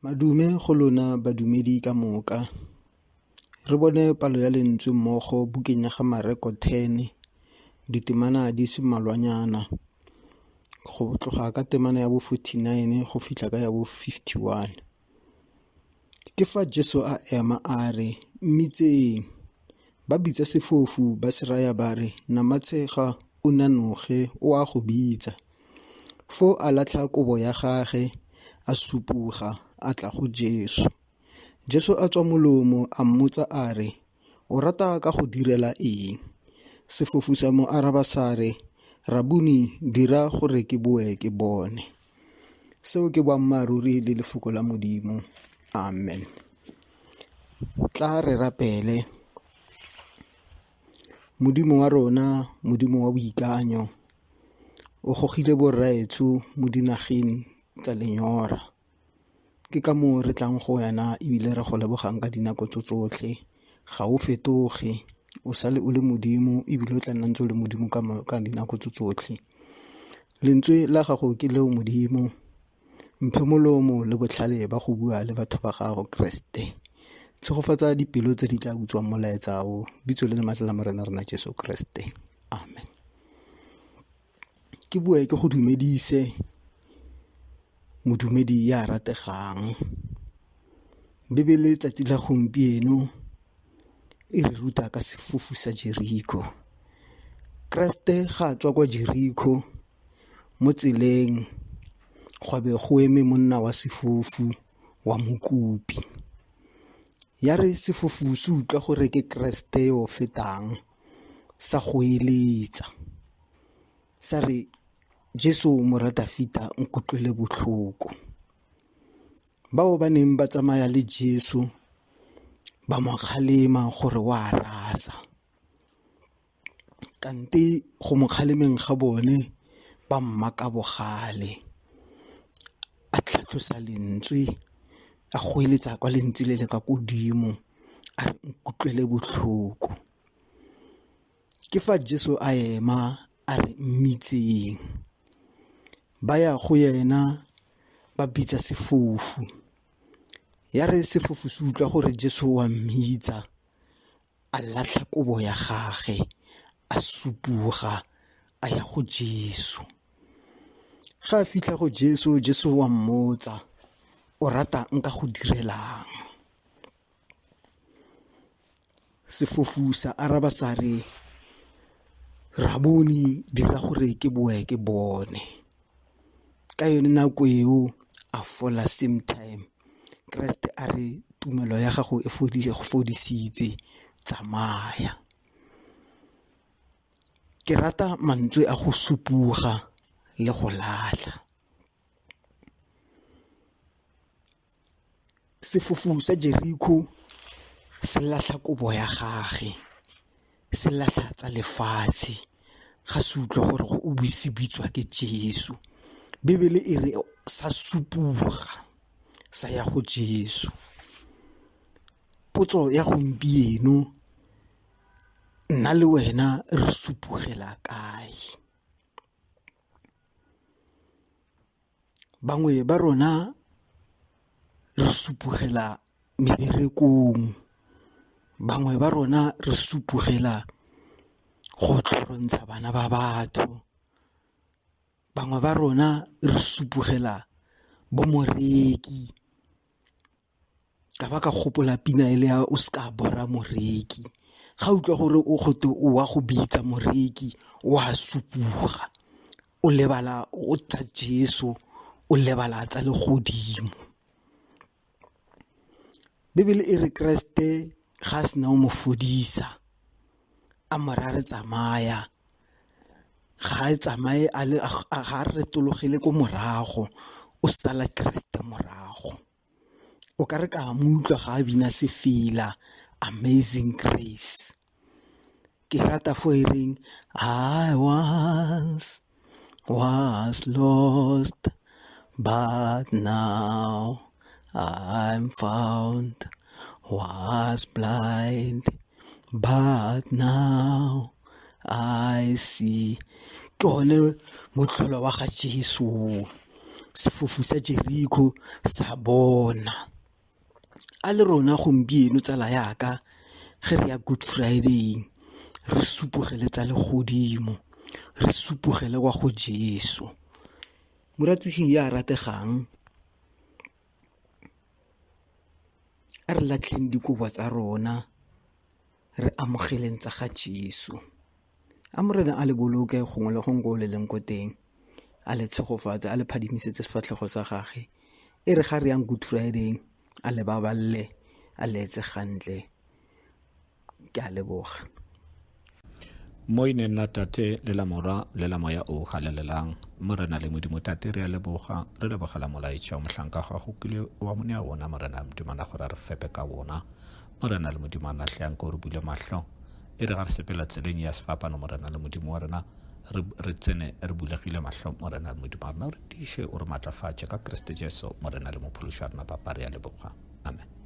Madume go lona badumedi ka moka. Re bone palo ya lentswe mmogo bukeng ya ga Mareko 10, ditemana di se malwanyana. Go tloga ka temana ya bo 49 go fitlha ka ya bo 51. Ke fa Jesu a ema a re, mmitseng. Ba bitsa sefofu ba se raya ba re, namatshega o nanoge o a go bitsa. Fo a latlha kobo ya gage, a supuga, a tla go Jesu. Jesu a tswa molomo a mmotsa a re, o rata ka go direla eng? Sefofu sa mo araba sa re, Rabuni, dira gore ke boe ke bone. Seo ke boammaaruri le lefoko la Modimo. Amen. Tla re rapele. Modimo wa rona, Modimo wa boikanyo, o gogile borraetsho mo dinageng tsa lenyora. Ke ka moo re tlang go wena ebile re go lebogang ka dinako tsotlhe. Ga o fetoge, o sale o le Modimo ebile o tla nna ntse o le Modimo ka dinako tsotlhe. Lentswe la gago ke leo Modimo, mphe molomo le botlhale ba go bua le batho ba gago Kriste. Tshegofatsa dipelo tse di tla utswang molaetsa o, bitso le lematla la morena rena Jesu Kriste. Amen. Ke bue ke go dumedise, modumedi ya rategang. Bibele tsatsi la gompieno e re ruta ka sefofu sa Jeriko. Kriste ga a tswa kwa Jeriko, mo tseleng go be go eme monna wa sefofu wa mokopi. Ya re sefofu se utlwa gore ke Kriste o fetang, sa go eletsa. Sa re, Jesu morata fita nkutlwele botlhoko. Bao ba neng ba tsamaya le Jesu ba mo kgalema gore wa rasa. Kante go mo kgalemeng ga bone ba mmaka bogale. A tlhatlhosa lentswe, a goeletsa kwa lentswe le le ka kodimo, a re nkutlwele botlhoko. Ke fa Jesu a ema a re mmitseng. Ba ya go yena ba bitsa sefofu. Ya re sefofu se utlwa gore Jesu wa mmitsa, a latlha kobo ya gage, a supuga, a ya go Jesu. Ga a fitlha go Jesu, Jesu wa mmotsa, o rata nka go direlang? Sefofu sa araba sa re, Rabuni, dira gore ke boe ke bone. Ka yone nako eo, a fola same time. Kriste a re, tumelo ya gago e fodisitse, tsamaya. Ke rata mantswe a go supuga le go latlha. Sefofu sa Jeriko se latlha kobo ya gage, se latlha tsa lefatshe, ga se utlwa gore o bitswa ke Jesu. Bibele e re sa supuga, sa ya go Jesu. Potso ya gompieno, nna le wena re supugela kae? Bangwe ba rona re supugela meberekong, bangwe ba rona re supugela go tlorontsha bana ba batho, bangwe ba rona re supugela bo moreki. Ka ba ka gopola pina ele ya o ska bora moreki. Ga utlwa gore o gote o wa go bitsa moreki, o a supuga, o lebala o tsa Jesu, o lebala tsa legodimo. Bibele e re Kriste ga a sena o mo fodisa, a morare tsamaya, ga a tsamaye ga a retologele ko morago, o sala Kriste morago. O ka re ka mo utlwa ga a bina se fela, Amazing Grace. Ke rata fo e reng, I was lost, but now I'm found. Was blind, but now I see. Ke one motlholo wa ga Jesu. sefofu sa Jericho sa bona. A le rona gompieno tsala yaka ge re ya Good Friday re supogele tsa legodimo, re supogele kwa go Jesu. Moratsigi ya rategang, a re latlheng dikobo tsa rona, re amogeleng tsa ga Jesu. A morena a le boloke gongwe le gongwe go le leng ko teng, a le tshegofatse, a le phadimisetse sefatlhego sa gage. E re ga re yang Good Friday a le baballe, a le etse gantle. Ke a leboga. Mo ine nna tate le la mora le la moya o halelelang morena le modimo tate re a leboga, re lebogela molaetša o mohlanka ga go kile wa mone a bona morena modimana gore re fepe ka bona. Morena le modimo a natlheang ko re bule mahlo, e re ga re sepela tseleng ya sefapano morena le modimo wa rena re tsene re bulegile mahlo morena le modimo wa rena, o re tiiše o re matlafatše ka Kriste Jesu morena le mophološi wa rena papa, re a leboga. Amen.